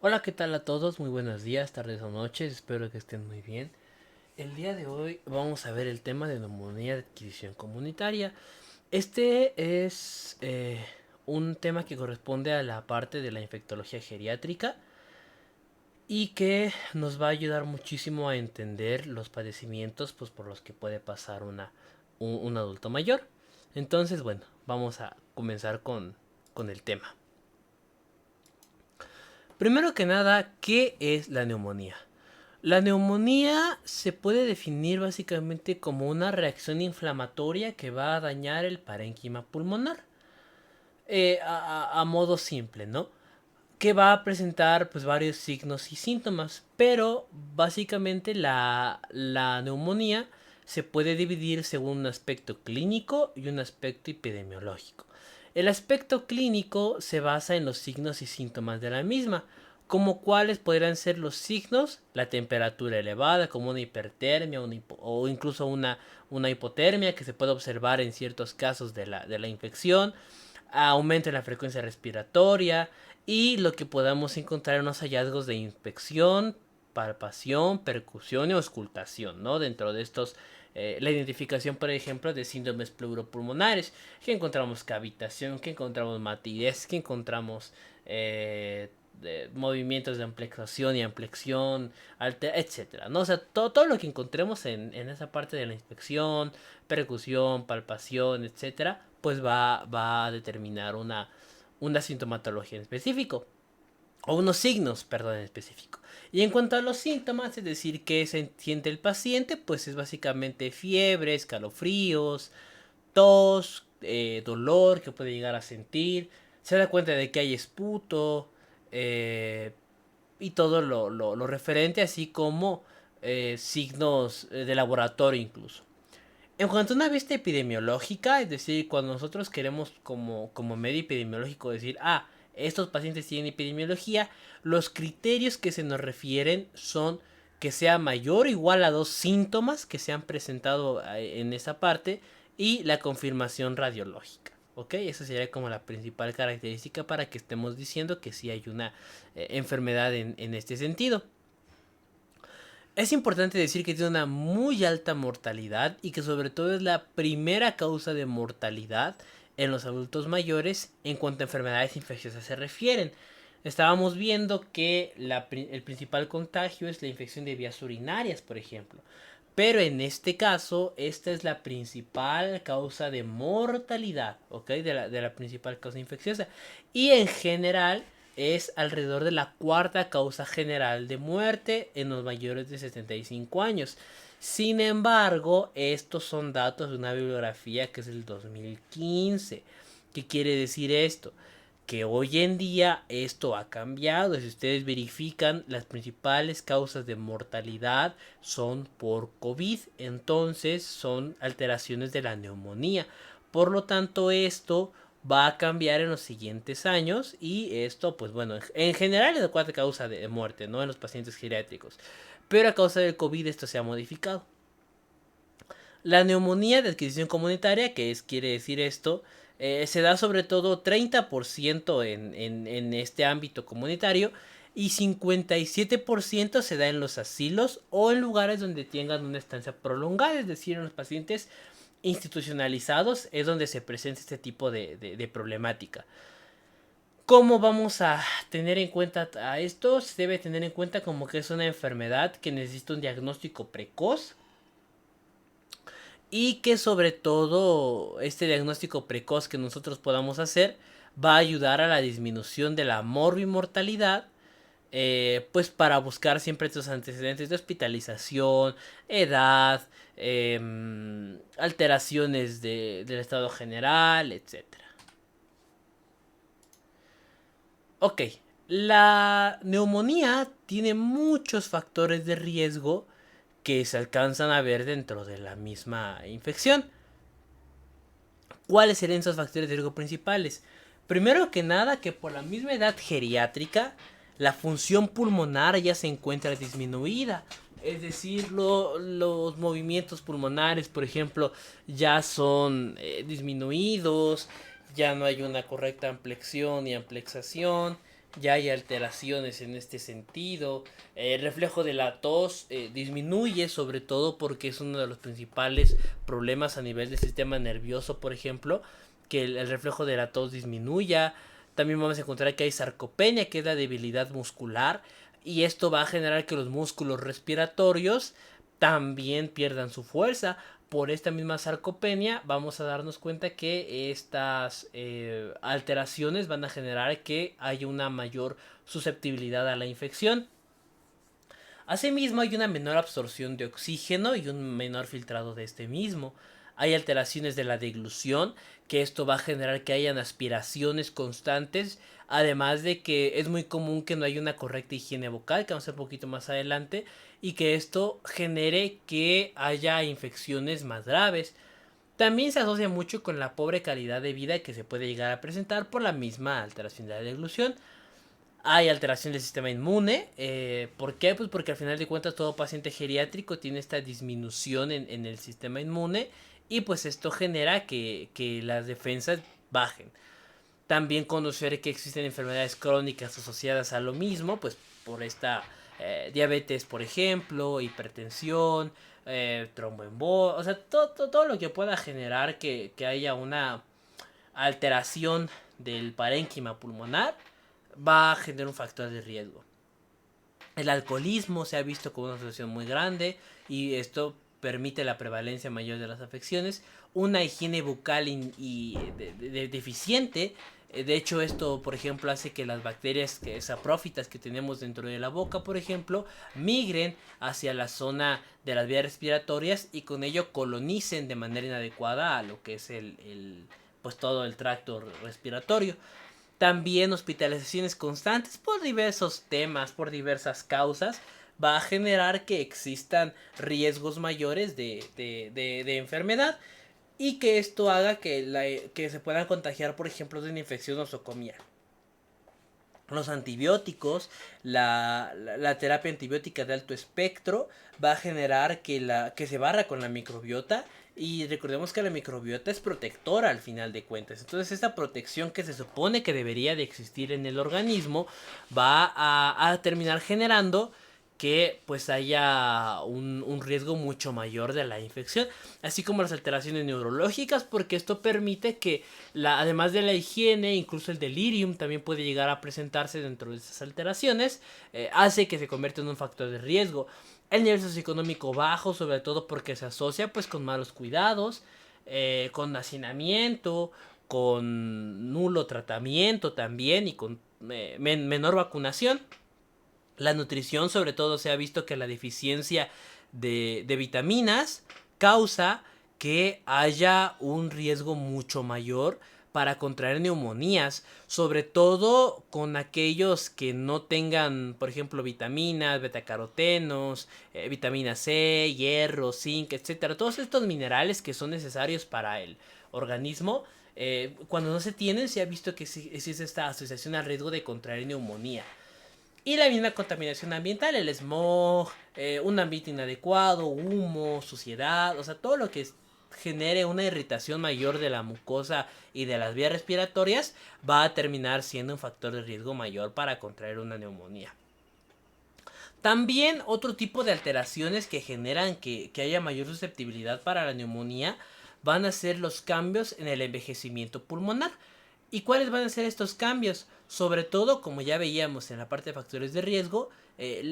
Hola, ¿qué tal a todos? Muy buenos días, tardes o noches, espero que estén muy bien. El día de hoy vamos a ver el tema de neumonía de adquisición comunitaria. Este es un tema que corresponde a la parte de la infectología geriátrica y que nos va a ayudar muchísimo a entender los padecimientos pues, por los que puede pasar un adulto mayor. Entonces, bueno, vamos a comenzar con el tema. Primero que nada, ¿qué es la neumonía? La neumonía se puede definir básicamente como una reacción inflamatoria que va a dañar el parénquima pulmonar. A modo simple, ¿no? Que va a presentar pues varios signos y síntomas, pero básicamente la neumonía se puede dividir según un aspecto clínico y un aspecto epidemiológico. El aspecto clínico se basa en los signos y síntomas de la misma, como cuáles podrían ser los signos: la temperatura elevada, como una hipertermia o incluso una hipotermia que se puede observar en ciertos casos de la infección, aumento en la frecuencia respiratoria y lo que podamos encontrar en los hallazgos de inspección, palpación, percusión y auscultación, ¿no? Dentro de estos, la identificación, por ejemplo, de síndromes pleuropulmonares, que encontramos cavitación, que encontramos matidez, que encontramos movimientos de ampliación y ampliación, etcétera, ¿no? O sea, todo lo que encontremos en esa parte de la inspección, percusión, palpación, etcétera, pues va a determinar una sintomatología en específico, o unos signos, perdón, en específico. Y en cuanto a los síntomas, es decir, qué se siente el paciente, pues es básicamente fiebre, escalofríos, tos, dolor que puede llegar a sentir, se da cuenta de que hay esputo, eh, y todo lo referente, así como signos de laboratorio incluso. En cuanto a una vista epidemiológica, es decir, cuando nosotros queremos como medio epidemiológico decir, estos pacientes tienen epidemiología, los criterios que se nos refieren son que sea mayor o igual a dos síntomas que se han presentado en esa parte y la confirmación radiológica. ¿Ok? Esa sería como la principal característica para que estemos diciendo que sí hay una enfermedad en este sentido. Es importante decir que tiene una muy alta mortalidad y que sobre todo es la primera causa de mortalidad en los adultos mayores en cuanto a enfermedades infecciosas se refieren. Estábamos viendo que el principal contagio es la infección de vías urinarias, por ejemplo. Pero en este caso, esta es la principal causa de mortalidad, ¿ok? De la principal causa infecciosa. Y en general es alrededor de la cuarta causa general de muerte en los mayores de 75 años. Sin embargo, estos son datos de una bibliografía que es del 2015. ¿Qué quiere decir esto? Que hoy en día esto ha cambiado. Si ustedes verifican, las principales causas de mortalidad son por COVID, entonces son alteraciones de la neumonía. Por lo tanto, esto va a cambiar en los siguientes años y esto, pues bueno, en general es la cuarta causa de muerte, ¿no? En los pacientes geriátricos. Pero a causa del COVID esto se ha modificado. La neumonía de adquisición comunitaria, quiere decir esto, se da sobre todo 30% en este ámbito comunitario y 57% se da en los asilos o en lugares donde tengan una estancia prolongada, es decir, en los pacientes institucionalizados es donde se presenta este tipo de problemática. ¿Cómo vamos a tener en cuenta a esto? Se debe tener en cuenta como que es una enfermedad que necesita un diagnóstico precoz y que sobre todo este diagnóstico precoz que nosotros podamos hacer va a ayudar a la disminución de la morbimortalidad, pues para buscar siempre estos antecedentes de hospitalización, edad, alteraciones del estado general, etcétera. Ok, la neumonía tiene muchos factores de riesgo que se alcanzan a ver dentro de la misma infección. ¿Cuáles serían esos factores de riesgo principales? Primero que nada, que por la misma edad geriátrica, la función pulmonar ya se encuentra disminuida. Es decir, los movimientos pulmonares, por ejemplo, ya son disminuidos, ya no hay una correcta ampliación y amplexación, ya hay alteraciones en este sentido. El reflejo de la tos disminuye, sobre todo porque es uno de los principales problemas a nivel del sistema nervioso, por ejemplo, que el reflejo de la tos disminuya. También vamos a encontrar que hay sarcopenia, que es la debilidad muscular, y esto va a generar que los músculos respiratorios también pierdan su fuerza. Por esta misma sarcopenia vamos a darnos cuenta que estas alteraciones van a generar que haya una mayor susceptibilidad a la infección. Asimismo, hay una menor absorción de oxígeno y un menor filtrado de este mismo. Hay alteraciones de la deglución, que esto va a generar que hayan aspiraciones constantes, además de que es muy común que no haya una correcta higiene vocal, que vamos a ver un poquito más adelante, y que esto genere que haya infecciones más graves. También se asocia mucho con la pobre calidad de vida que se puede llegar a presentar por la misma alteración de la deglución. Hay alteración del sistema inmune. ¿Por qué? Pues porque al final de cuentas todo paciente geriátrico tiene esta disminución en el sistema inmune y pues esto genera que las defensas bajen. También conocer que existen enfermedades crónicas asociadas a lo mismo, pues por esta diabetes, por ejemplo, hipertensión, tromboembolia, o sea, todo lo que pueda generar que haya una alteración del parénquima pulmonar va a generar un factor de riesgo. El alcoholismo se ha visto como una asociación muy grande y esto permite la prevalencia mayor de las afecciones. Una higiene bucal deficiente. De hecho, esto, por ejemplo, hace que las bacterias saprófitas que tenemos dentro de la boca, por ejemplo, migren hacia la zona de las vías respiratorias y con ello colonicen de manera inadecuada a lo que es pues todo el tracto respiratorio. También hospitalizaciones constantes por diversos temas, por diversas causas, va a generar que existan riesgos mayores de enfermedad y que esto haga que se puedan contagiar, por ejemplo, de una infección nosocomial. Los antibióticos, la terapia antibiótica de alto espectro va a generar que se barra con la microbiota. Y recordemos que la microbiota es protectora al final de cuentas. Entonces esta protección que se supone que debería de existir en el organismo va a terminar generando que pues haya un riesgo mucho mayor de la infección, así como las alteraciones neurológicas, porque esto permite que además de la higiene, incluso el delirium también puede llegar a presentarse dentro de esas alteraciones, hace que se convierta en un factor de riesgo. El nivel socioeconómico bajo, sobre todo porque se asocia pues con malos cuidados, con hacinamiento, con nulo tratamiento también y con menor vacunación. La nutrición, sobre todo, se ha visto que la deficiencia de vitaminas causa que haya un riesgo mucho mayor para contraer neumonías, sobre todo con aquellos que no tengan, por ejemplo, vitaminas, betacarotenos, vitamina C, hierro, zinc, etcétera. Todos estos minerales que son necesarios para el organismo, cuando no se tienen, se ha visto que existe esta asociación al riesgo de contraer neumonía. Y la misma contaminación ambiental, el smog, un ambiente inadecuado, humo, suciedad, o sea, todo lo que genere una irritación mayor de la mucosa y de las vías respiratorias va a terminar siendo un factor de riesgo mayor para contraer una neumonía. También otro tipo de alteraciones que generan que haya mayor susceptibilidad para la neumonía van a ser los cambios en el envejecimiento pulmonar. ¿Y cuáles van a ser estos cambios? Sobre todo, como ya veíamos en la parte de factores de riesgo,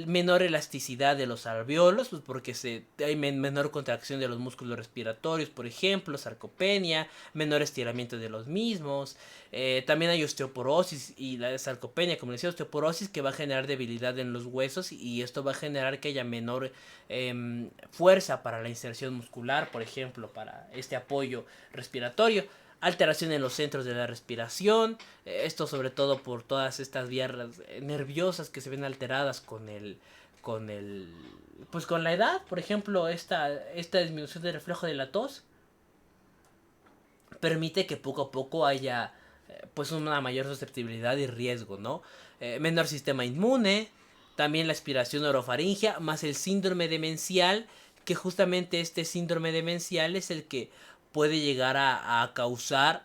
menor elasticidad de los alveolos, pues porque hay menor contracción de los músculos respiratorios, por ejemplo, sarcopenia, menor estiramiento de los mismos. También hay osteoporosis y la sarcopenia, como decía, osteoporosis que va a generar debilidad en los huesos y esto va a generar que haya menor fuerza para la inserción muscular, por ejemplo, para este apoyo respiratorio. Alteración en los centros de la respiración, esto sobre todo por todas estas vías nerviosas que se ven alteradas pues con la edad, por ejemplo, esta disminución del reflejo de la tos permite que poco a poco haya pues una mayor susceptibilidad y riesgo, ¿no? Menor sistema inmune, también la aspiración orofaringia, más el síndrome demencial, que justamente este síndrome demencial es el que puede llegar a causar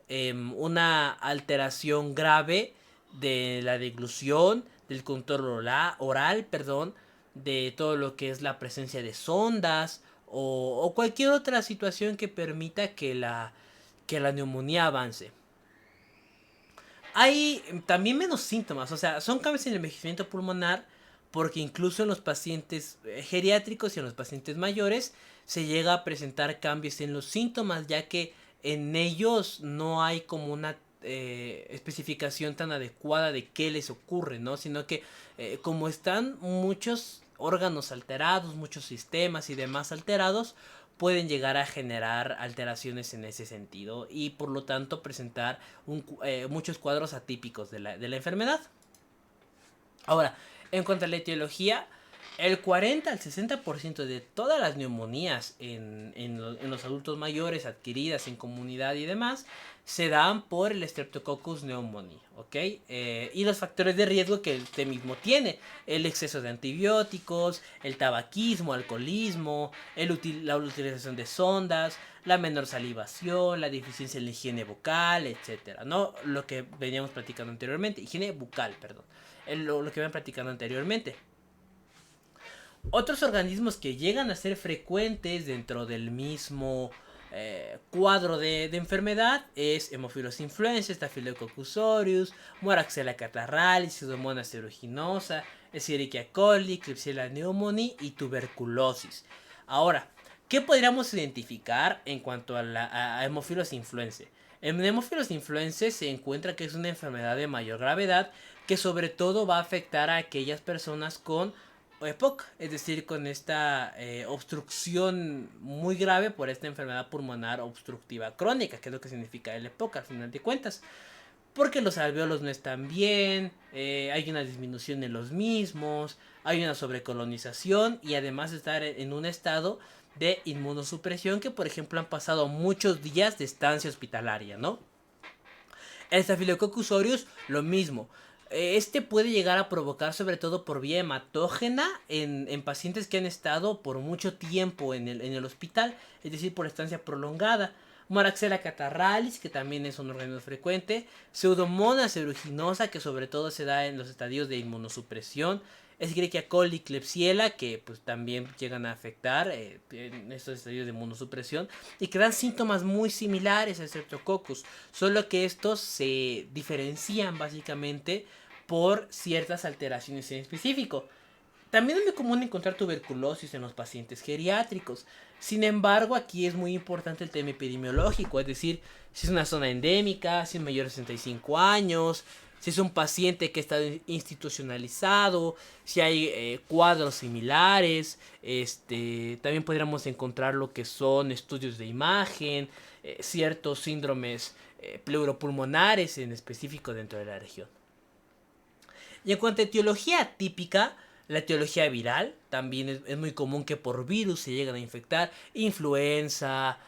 una alteración grave de la deglución, del control oral, perdón, de todo lo que es la presencia de sondas o cualquier otra situación que permita que la neumonía avance. Hay también menos síntomas, o sea, son cambios en el envejecimiento pulmonar porque incluso en los pacientes geriátricos y en los pacientes mayores se llega a presentar cambios en los síntomas, ya que en ellos no hay como una especificación tan adecuada de qué les ocurre, ¿no? Sino que como están muchos órganos alterados, muchos sistemas y demás alterados, pueden llegar a generar alteraciones en ese sentido y por lo tanto presentar muchos cuadros atípicos de la enfermedad. Ahora, en cuanto a la etiología, el 40 al 60% de todas las neumonías en los adultos mayores adquiridas en comunidad y demás se dan por el Streptococcus pneumoniae, ¿ok? Y los factores de riesgo que este mismo tiene: el exceso de antibióticos, el tabaquismo, alcoholismo, la utilización de sondas, la menor salivación, la deficiencia en la higiene bucal, etcétera, ¿no? Lo que veníamos platicando anteriormente, higiene bucal, perdón, lo que ven platicando anteriormente. Otros organismos que llegan a ser frecuentes dentro del mismo cuadro de enfermedad es Haemophilus influenzae, Staphylococcus aureus, Moraxella catarrhalis, Pseudomonas aeruginosa, Escherichia coli, Klebsiella pneumoniae y tuberculosis. Ahora, ¿qué podríamos identificar en cuanto a Haemophilus influenzae? En Haemophilus influenzae se encuentra que es una enfermedad de mayor gravedad que sobre todo va a afectar a aquellas personas con EPOC, es decir, con esta obstrucción muy grave por esta enfermedad pulmonar obstructiva crónica, que es lo que significa el EPOC al final de cuentas. Porque los alveolos no están bien, hay una disminución en los mismos, hay una sobrecolonización y además estar en un estado de inmunosupresión que, por ejemplo, han pasado muchos días de estancia hospitalaria, ¿no? El Staphylococcus aureus, lo mismo. Este puede llegar a provocar, sobre todo por vía hematógena, en pacientes que han estado por mucho tiempo en el hospital, es decir, por estancia prolongada. Moraxella catarrhalis, que también es un organismo frecuente. Pseudomonas aeruginosa, que sobre todo se da en los estadios de inmunosupresión. Escherichia coli, Klebsiella, que pues también llegan a afectar en estos estadios de inmunosupresión y que dan síntomas muy similares al Streptococcus, solo que estos se diferencian básicamente por ciertas alteraciones en específico. También es muy común encontrar tuberculosis en los pacientes geriátricos. Sin embargo, aquí es muy importante el tema epidemiológico, es decir, si es una zona endémica, si es mayor de 65 años, si es un paciente que está institucionalizado, si hay cuadros similares. También podríamos encontrar lo que son estudios de imagen, ciertos síndromes pleuropulmonares en específico dentro de la región. Y en cuanto a etiología típica, la etiología viral también es muy común que por virus se lleguen a infectar, influenza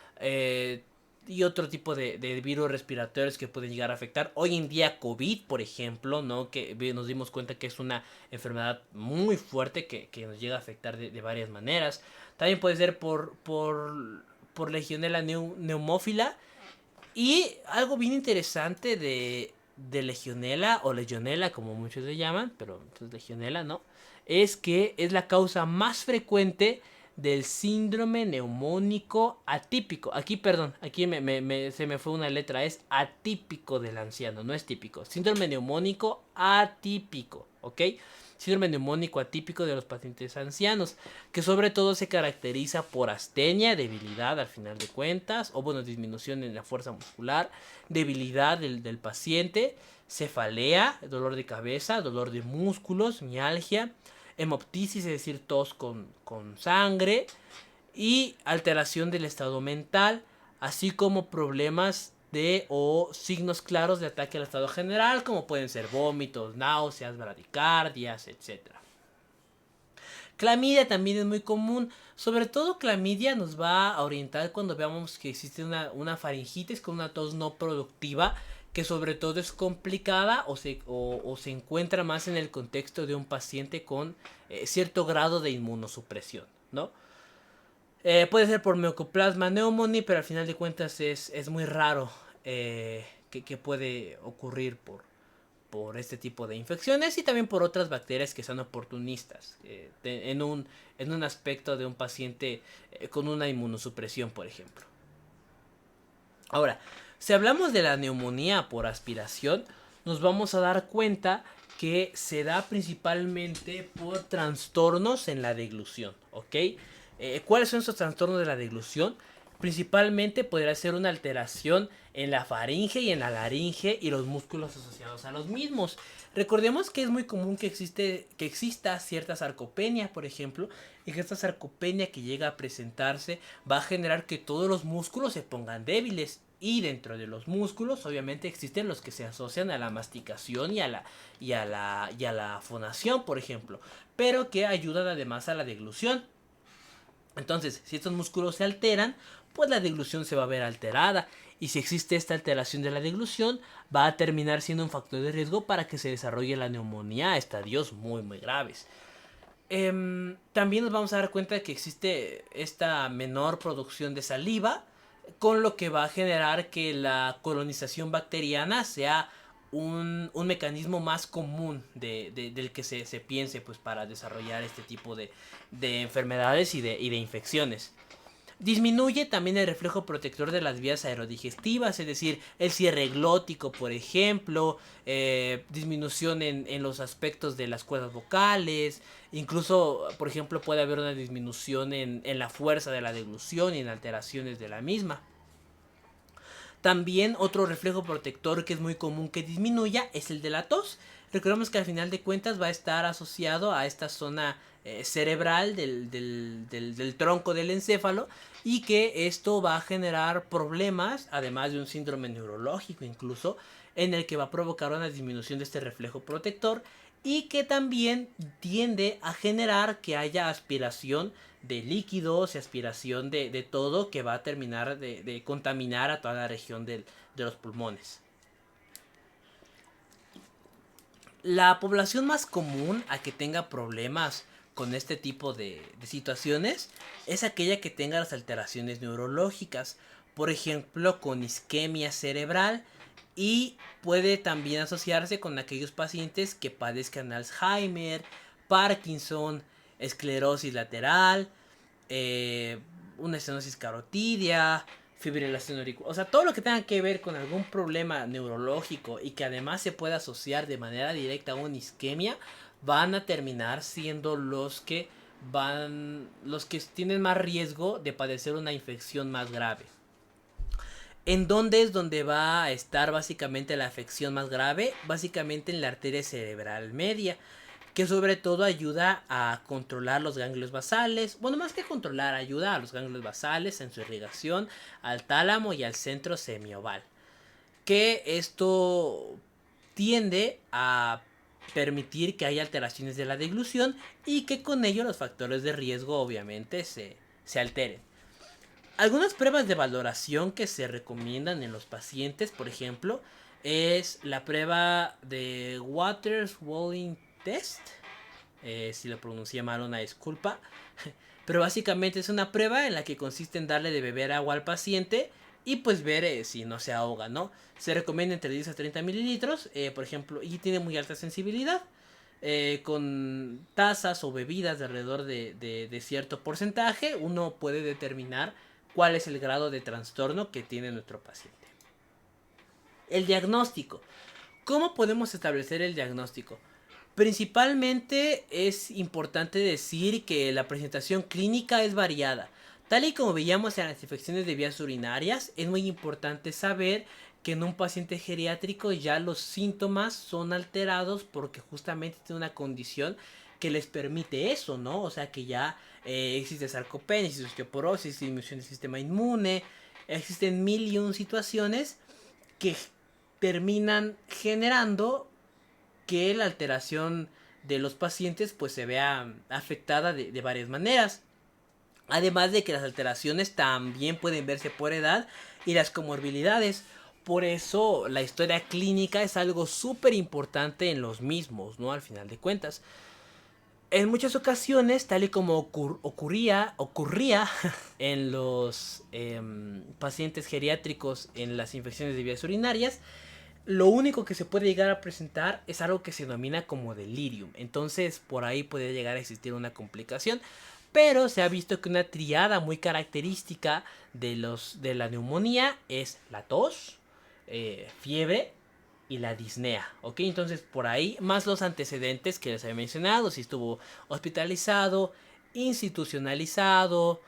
y otro tipo de virus respiratorios que pueden llegar a afectar. Hoy en día COVID, por ejemplo, ¿no? Que nos dimos cuenta que es una enfermedad muy fuerte que nos llega a afectar de varias maneras. También puede ser por Legionella neumófila. Y algo bien interesante de Legionella o Legionella, como muchos le llaman, pero es Legionella, ¿no? Es que es la causa más frecuente del síndrome neumónico atípico. Aquí, perdón, aquí se me fue una letra. Es atípico del anciano, no es típico. Síndrome neumónico atípico, ¿ok? Síndrome neumónico atípico de los pacientes ancianos, que sobre todo se caracteriza por astenia, debilidad al final de cuentas, o bueno, disminución en la fuerza muscular, debilidad del paciente, cefalea, dolor de cabeza, dolor de músculos, mialgia, hemoptisis, es decir, tos con sangre, y alteración del estado mental, así como problemas o signos claros de ataque al estado general, como pueden ser vómitos, náuseas, bradicardias, etcétera. Clamidia también es muy común. Sobre todo clamidia nos va a orientar cuando veamos que existe una faringitis con una tos no productiva, que sobre todo es complicada o se encuentra más en el contexto de un paciente con cierto grado de inmunosupresión, ¿no? Puede ser por Mycoplasma pneumoniae, pero al final de cuentas es muy raro que puede ocurrir por este tipo de infecciones y también por otras bacterias que son oportunistas en un aspecto de un paciente con una inmunosupresión, por ejemplo. Ahora, si hablamos de la neumonía por aspiración, nos vamos a dar cuenta que se da principalmente por trastornos en la deglución, ¿ok? ¿Cuáles son esos trastornos de la deglución? Principalmente podría ser una alteración en la faringe y en la laringe y los músculos asociados a los mismos. Recordemos que es muy común que exista cierta sarcopenia, por ejemplo, y que esta sarcopenia que llega a presentarse va a generar que todos los músculos se pongan débiles. Y dentro de los músculos, obviamente, existen los que se asocian a la masticación y a la fonación, por ejemplo, pero que ayudan además a la deglución. Entonces, si estos músculos se alteran, pues la deglución se va a ver alterada. Y si existe esta alteración de la deglución, va a terminar siendo un factor de riesgo para que se desarrolle la neumonía a estadios muy muy graves. También nos vamos a dar cuenta de que existe esta menor producción de saliva, con lo que va a generar que la colonización bacteriana sea un mecanismo más común del que se piense pues, para desarrollar este tipo de enfermedades y de infecciones. Disminuye también el reflejo protector de las vías aerodigestivas, es decir, el cierre glótico, por ejemplo, disminución en los aspectos de las cuerdas vocales, incluso, por ejemplo, puede haber una disminución en la fuerza de la deglución y en alteraciones de la misma. También otro reflejo protector que es muy común que disminuya es el de la tos. Recordemos que al final de cuentas va a estar asociado a esta zona cerebral del tronco del encéfalo y que esto va a generar problemas, además de un síndrome neurológico incluso, en el que va a provocar una disminución de este reflejo protector y que también tiende a generar que haya aspiración de líquidos y aspiración de todo que va a terminar de contaminar a toda la región de los pulmones. La población más común a que tenga problemas con este tipo de situaciones es aquella que tenga las alteraciones neurológicas, por ejemplo con isquemia cerebral, y puede también asociarse con aquellos pacientes que padezcan Alzheimer, Parkinson, esclerosis lateral, una estenosis carotidia, fibrilación auricular, o sea, todo lo que tenga que ver con algún problema neurológico y que además se pueda asociar de manera directa a una isquemia, van a terminar siendo los que tienen más riesgo de padecer una infección más grave. ¿En dónde es donde va a estar básicamente la afección más grave? Básicamente en la arteria cerebral media, que sobre todo ayuda a controlar los ganglios basales. Bueno, más que controlar, ayuda a los ganglios basales en su irrigación al tálamo y al centro semioval. Que esto tiende a permitir que haya alteraciones de la deglución y que con ello los factores de riesgo obviamente se alteren. Algunas pruebas de valoración que se recomiendan en los pacientes, por ejemplo, es la prueba de Waters-Walling Test. Si lo pronuncié mal, una disculpa. Pero básicamente es una prueba en la que consiste en darle de beber agua al paciente y pues ver si no se ahoga, ¿no? Se recomienda entre 10 a 30 mililitros, por ejemplo, y tiene muy alta sensibilidad. Con tazas o bebidas de alrededor de cierto porcentaje, uno puede determinar cuál es el grado de trastorno que tiene nuestro paciente. El diagnóstico. ¿Cómo podemos establecer el diagnóstico? Principalmente es importante decir que la presentación clínica es variada. Tal y como veíamos en las infecciones de vías urinarias, es muy importante saber que en un paciente geriátrico ya los síntomas son alterados porque justamente tiene una condición que les permite eso, ¿no? O sea que ya existe sarcopenia, existe osteoporosis, disminución del sistema inmune, existen mil y un situaciones que terminan generando que la alteración de los pacientes pues se vea afectada de varias maneras. Además de que las alteraciones también pueden verse por edad y las comorbilidades. Por eso la historia clínica es algo súper importante en los mismos, ¿no? Al final de cuentas. En muchas ocasiones, tal y como ocurría en los pacientes geriátricos en las infecciones de vías urinarias, lo único que se puede llegar a presentar es algo que se denomina como delirium. Entonces por ahí puede llegar a existir una complicación. Pero se ha visto que una triada muy característica de la neumonía es la tos, fiebre y la disnea. ¿Ok? Entonces por ahí, más los antecedentes que les había mencionado, si estuvo hospitalizado, institucionalizado,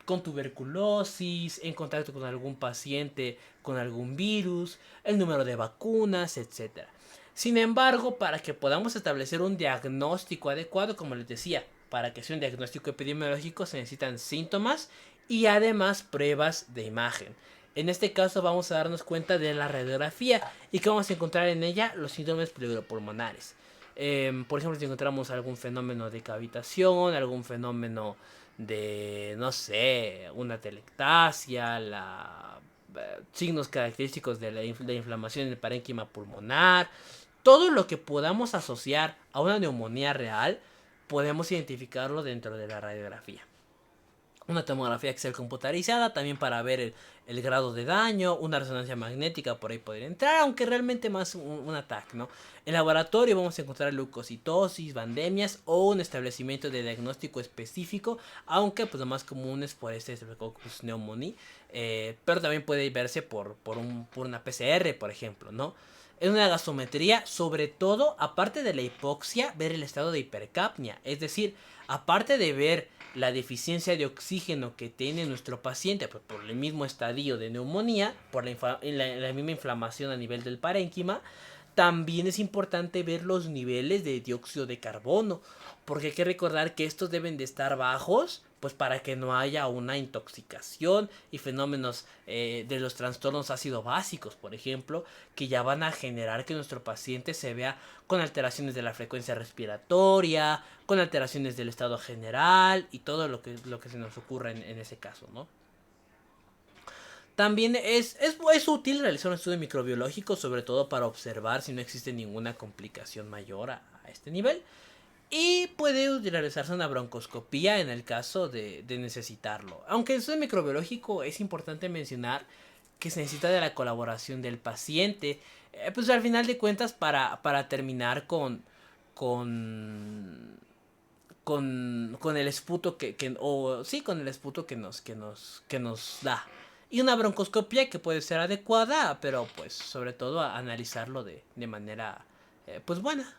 con tuberculosis, en contacto con algún paciente con algún virus, el número de vacunas, etcétera. Sin embargo, para que podamos establecer un diagnóstico adecuado, como les decía, para que sea un diagnóstico epidemiológico se necesitan síntomas y además pruebas de imagen. En este caso vamos a darnos cuenta de la radiografía y que vamos a encontrar en ella los síntomas pleuropulmonares. Por ejemplo, si encontramos algún fenómeno de cavitación, algún fenómeno de, no sé, una telectasia, signos característicos de la inflamación en el parénquima pulmonar, todo lo que podamos asociar a una neumonía real, podemos identificarlo dentro de la radiografía. Una tomografía Excel computarizada también para ver el grado de daño, una resonancia magnética por ahí podría entrar, aunque realmente más un ataque, ¿no? En laboratorio vamos a encontrar leucocitosis, bandemias o un establecimiento de diagnóstico específico, aunque pues lo más común es por este Streptococcus pneumoniae, pero también puede verse por una PCR, por ejemplo, ¿no? En una gasometría, sobre todo, aparte de la hipoxia, ver el estado de hipercapnia, es decir, aparte de ver la deficiencia de oxígeno que tiene nuestro paciente pues, por el mismo estadio de neumonía, por la misma inflamación a nivel del parénquima, también es importante ver los niveles de dióxido de carbono, porque hay que recordar que estos deben de estar bajos, pues para que no haya una intoxicación y fenómenos de los trastornos ácido básicos, por ejemplo, que ya van a generar que nuestro paciente se vea con alteraciones de la frecuencia respiratoria, con alteraciones del estado general y todo lo que se nos ocurra en ese caso, ¿no? También es útil realizar un estudio microbiológico, sobre todo para observar si no existe ninguna complicación mayor a este nivel. Y puede realizarse una broncoscopía en el caso de necesitarlo. Aunque el estudio microbiológico es importante mencionar que se necesita de la colaboración del paciente. Pues al final de cuentas para terminar con, con el esputo con el esputo que nos da. Y una broncoscopia que puede ser adecuada, pero pues sobre todo a analizarlo de manera pues buena.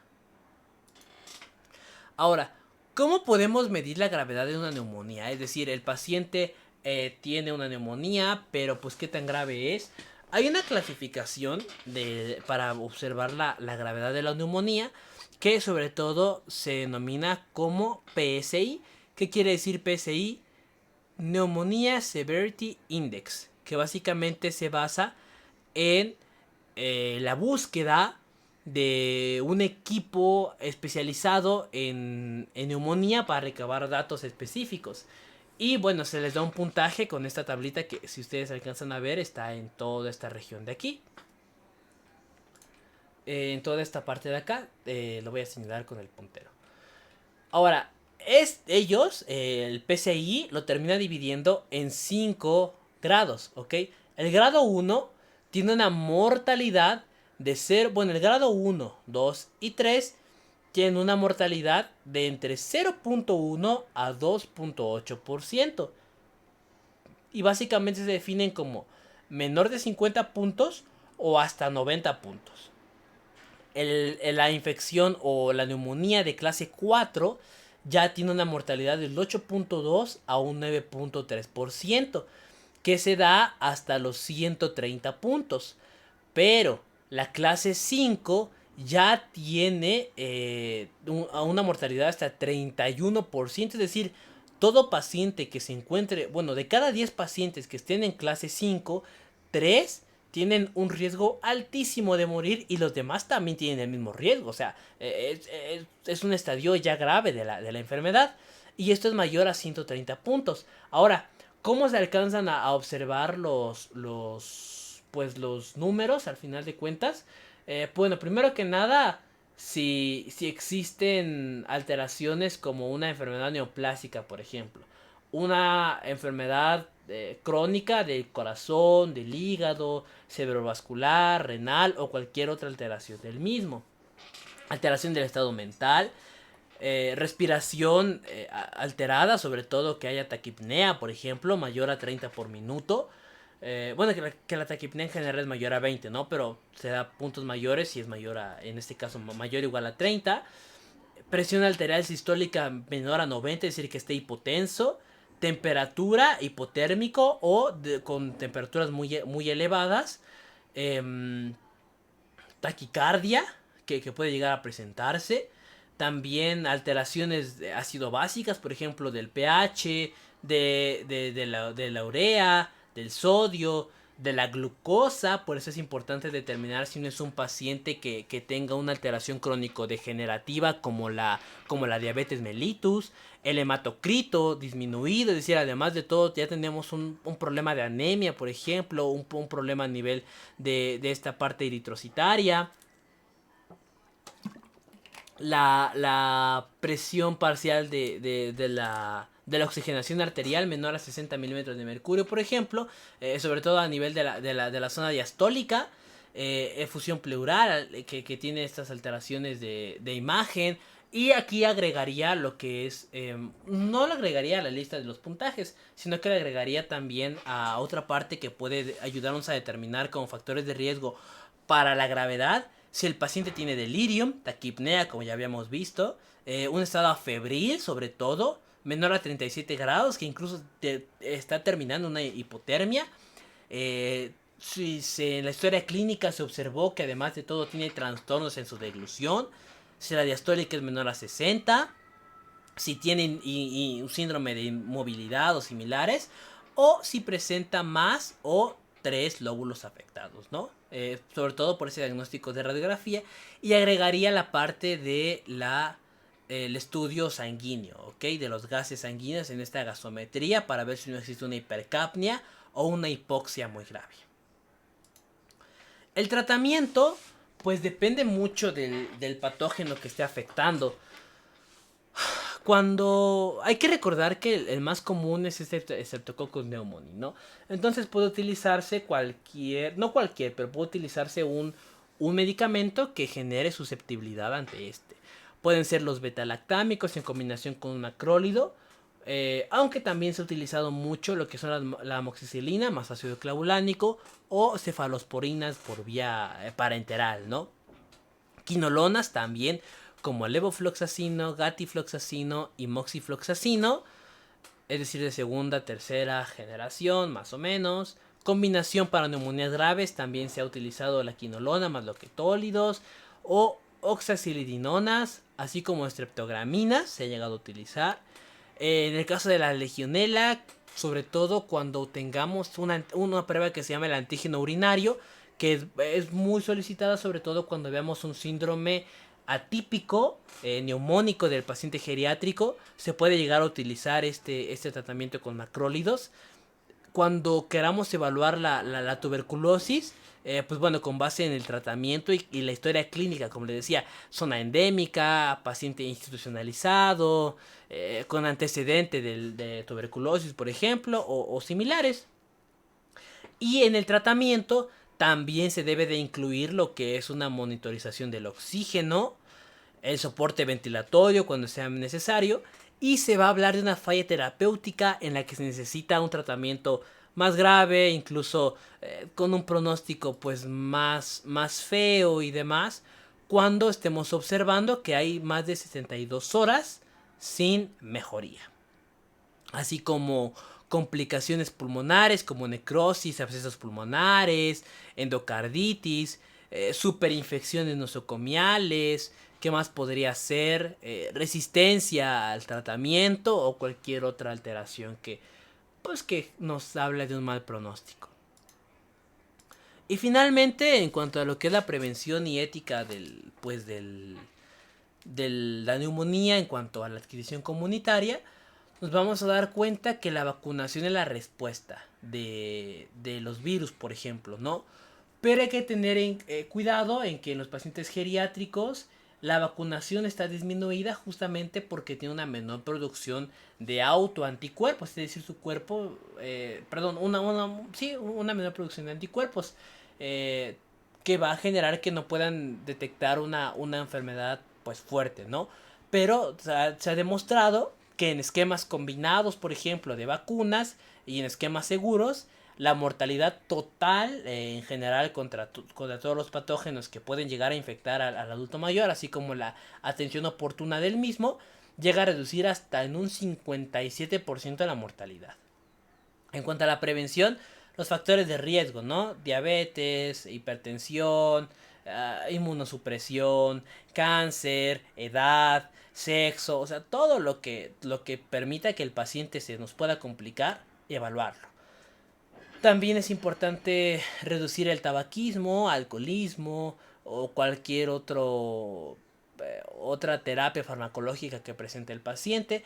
Ahora, ¿cómo podemos medir la gravedad de una neumonía? Es decir, el paciente tiene una neumonía, pero pues qué tan grave es. Hay una clasificación para observar la gravedad de la neumonía que sobre todo se denomina como PSI. ¿Qué quiere decir PSI? Pneumonia Severity Index, que básicamente se basa en la búsqueda de un equipo especializado en neumonía para recabar datos específicos. Y bueno, se les da un puntaje con esta tablita que si ustedes alcanzan a ver está en toda esta región de aquí. En toda esta parte de acá lo voy a señalar con el puntero. Ahora, el PCI lo termina dividiendo en 5 grados, ¿ok? El grado 1 tiene una mortalidad de 0, bueno, el grado 1, 2 y 3 tienen una mortalidad de entre 0.1 a 2.8%. Y básicamente se definen como menor de 50 puntos o hasta 90 puntos. La infección o la neumonía de clase 4 ya tiene una mortalidad del 8.2 a un 9.3%, que se da hasta los 130 puntos. Pero la clase 5 ya tiene una mortalidad hasta 31%, es decir, todo paciente que se encuentre, bueno, de cada 10 pacientes que estén en clase 5, 3 tienen un riesgo altísimo de morir y los demás también tienen el mismo riesgo. O sea, es un estadio ya grave de la enfermedad y esto es mayor a 130 puntos. Ahora, ¿cómo se alcanzan a observar los números al final de cuentas? Bueno, primero que nada, si existen alteraciones como una enfermedad neoplásica, por ejemplo, una enfermedad crónica del corazón, del hígado, cerebrovascular, renal o cualquier otra alteración del mismo. Alteración del estado mental, respiración alterada, sobre todo que haya taquipnea, por ejemplo, mayor a 30 por minuto. Bueno, que la taquipnea en general es mayor a 20, ¿no? Pero se da puntos mayores si es mayor a, en este caso, mayor o igual a 30. Presión arterial sistólica menor a 90, es decir, que esté hipotenso. Temperatura hipotérmico o con temperaturas muy elevadas. Eh, Taquicardia, que puede llegar a presentarse. También alteraciones de ácido básicas, por ejemplo, del pH, de la urea, del sodio, de la glucosa. Por eso es importante determinar si no es un paciente que tenga una alteración crónico-degenerativa como la diabetes mellitus. El hematocrito disminuido, es decir, además de todo, ya tenemos un problema de anemia, por ejemplo, un problema a nivel de esta parte eritrocitaria. La presión parcial de la oxigenación arterial menor a 60 milímetros de mercurio, por ejemplo, sobre todo a nivel de la zona diastólica, efusión pleural, que tiene estas alteraciones de imagen. Y aquí agregaría lo que es, no lo agregaría a la lista de los puntajes, sino que le agregaría también a otra parte que puede ayudarnos a determinar como factores de riesgo para la gravedad. Si el paciente tiene delirium, taquipnea, como ya habíamos visto, un estado febril sobre todo, menor a 37 grados, que incluso está terminando una hipotermia. Si en la historia clínica se observó que además de todo tiene trastornos en su deglución, si la diastólica es menor a 60, si tiene un síndrome de inmovilidad o similares, o si presenta más o 3 lóbulos afectados, ¿no? Sobre todo por ese diagnóstico de radiografía. Y agregaría la parte de el estudio sanguíneo, ¿ok? De los gases sanguíneos en esta gasometría para ver si no existe una hipercapnia o una hipoxia muy grave. El tratamiento, pues depende mucho del patógeno que esté afectando. Cuando hay que recordar que el más común es este Streptococcus pneumoniae, ¿no? Entonces puede utilizarse no cualquier, pero puede utilizarse un medicamento que genere susceptibilidad ante este. Pueden ser los betalactámicos en combinación con un macrólido, aunque también se ha utilizado mucho lo que son la amoxicilina más ácido clavulánico o cefalosporinas por vía parenteral, ¿no? Quinolonas también, como el levofloxacino, gatifloxacino y moxifloxacino, es decir, de segunda, tercera generación, más o menos. Combinación para neumonías graves, también se ha utilizado la quinolona más los ketólidos o oxacilidinonas, así como streptograminas, se ha llegado a utilizar. En el caso de la legionela, sobre todo cuando tengamos una prueba que se llama el antígeno urinario, que es muy solicitada sobre todo cuando veamos un síndrome atípico, neumónico del paciente geriátrico, se puede llegar a utilizar este tratamiento con macrólidos. Cuando queramos evaluar la tuberculosis, pues bueno, con base en el tratamiento y la historia clínica, como les decía, zona endémica, paciente institucionalizado, con antecedente de tuberculosis, por ejemplo, o similares. Y en el tratamiento también se debe de incluir lo que es una monitorización del oxígeno, el soporte ventilatorio cuando sea necesario, y se va a hablar de una falla terapéutica en la que se necesita un tratamiento más grave, incluso con un pronóstico pues más feo y demás, cuando estemos observando que hay más de 72 horas sin mejoría, así como complicaciones pulmonares como necrosis, abscesos pulmonares, endocarditis, superinfecciones nosocomiales. ¿Qué más podría ser? Resistencia al tratamiento o cualquier otra alteración que nos habla de un mal pronóstico. Y finalmente, en cuanto a lo que es la prevención y ética de la neumonía en cuanto a la adquisición comunitaria, nos vamos a dar cuenta que la vacunación es la respuesta de los virus, por ejemplo, ¿no? Pero hay que tener cuidado en que en los pacientes geriátricos la vacunación está disminuida justamente porque tiene una menor producción de autoanticuerpos, es decir, su cuerpo, perdón, una menor producción de anticuerpos, eh, que va a generar que no puedan detectar una enfermedad pues fuerte, ¿no? Pero se ha demostrado que en esquemas combinados, por ejemplo, de vacunas y en esquemas seguros, la mortalidad total en general contra todos los patógenos que pueden llegar a infectar al adulto mayor, así como la atención oportuna del mismo, llega a reducir hasta en un 57% la mortalidad. En cuanto a la prevención, los factores de riesgo, ¿no? Diabetes, hipertensión, inmunosupresión, cáncer, edad, sexo, o sea, todo lo que permita que el paciente se nos pueda complicar y evaluarlo. También es importante reducir el tabaquismo, alcoholismo o cualquier otra terapia farmacológica que presente el paciente.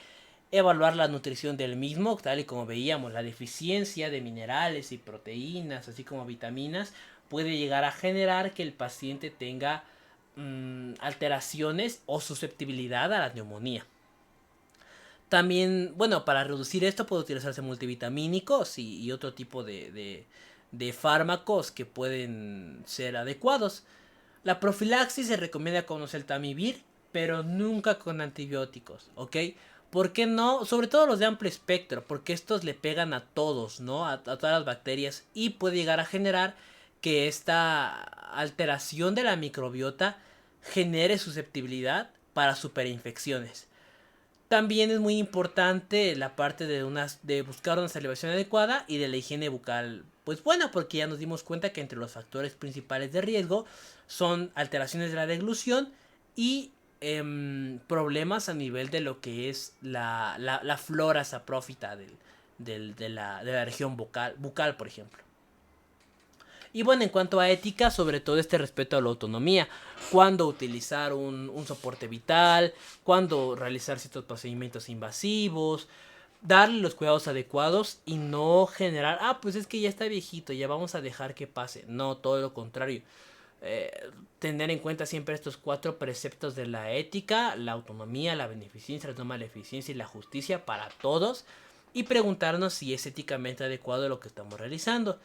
Evaluar la nutrición del mismo, tal y como veíamos, la deficiencia de minerales y proteínas, así como vitaminas, puede llegar a generar que el paciente tenga alteraciones o susceptibilidad a la neumonía. También, bueno, para reducir esto puede utilizarse multivitamínicos y otro tipo de fármacos que pueden ser adecuados. La profilaxis se recomienda con oseltamivir, pero nunca con antibióticos, ¿ok? ¿Por qué no? Sobre todo los de amplio espectro, porque estos le pegan a todos, ¿no? A todas las bacterias y puede llegar a generar que esta alteración de la microbiota genere susceptibilidad para superinfecciones. También es muy importante la parte de buscar una salivación adecuada y de la higiene bucal. Pues buena, porque ya nos dimos cuenta que entre los factores principales de riesgo son alteraciones de la deglución y problemas a nivel de lo que es la flora saprófita de la región bucal, por ejemplo. Y bueno, en cuanto a ética, sobre todo este respeto a la autonomía, cuándo utilizar un soporte vital, cuándo realizar ciertos procedimientos invasivos, darle los cuidados adecuados y no generar, pues es que ya está viejito, ya vamos a dejar que pase. No, todo lo contrario. Tener en cuenta siempre estos 4 preceptos de la ética: la autonomía, la beneficencia, la toma de la eficiencia y la justicia para todos, y preguntarnos si es éticamente adecuado lo que estamos realizando.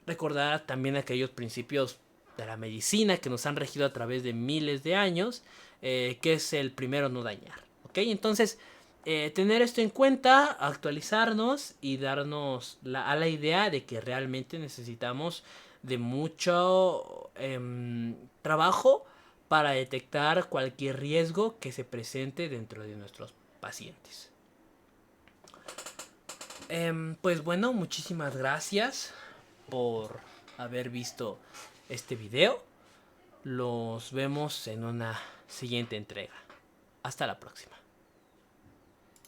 Recordar también aquellos principios de la medicina que nos han regido a través de miles de años, que es el primero no dañar. ¿Ok? Entonces, tener esto en cuenta, actualizarnos y darnos a la idea de que realmente necesitamos de mucho trabajo para detectar cualquier riesgo que se presente dentro de nuestros pacientes. Pues bueno, muchísimas gracias por haber visto este video. Los vemos en una siguiente entrega. Hasta la próxima.